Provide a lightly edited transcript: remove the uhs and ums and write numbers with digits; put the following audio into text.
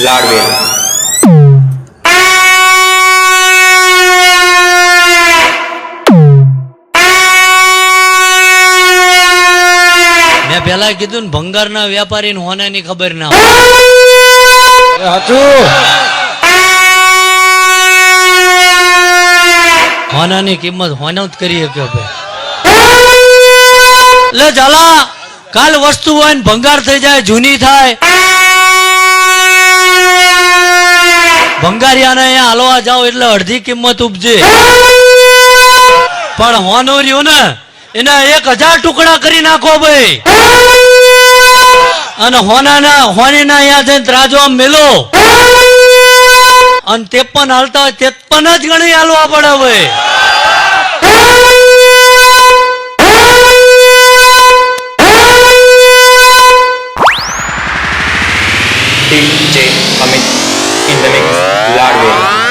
લાડવેલ. મેં પેલા કીધું ને ભંગારના વેપારી હોનાની ખબર ના હોનાની કિંમત હોનો જ કરી શક્યો ભાઈ. લે ઝાલા કાલ વસ્તુ હોય ને ભંગાર થઈ જાય જૂની થાય ભંગારિયાને અહીંયા હાલવા જાઓ એટલે અડધી કિંમત ઉપજે પણ હોનો રહ્યો ને એના 1000 ટુકડા કરી નાખો ભાઈ અને હોનીના અહીંયા જઈને ત્રાજો મેલો અને 53 હાલતા હોય 53 જ ગણી હાલવા પડે ભાઈ. DJ Amit in the mix, લાડવેલ.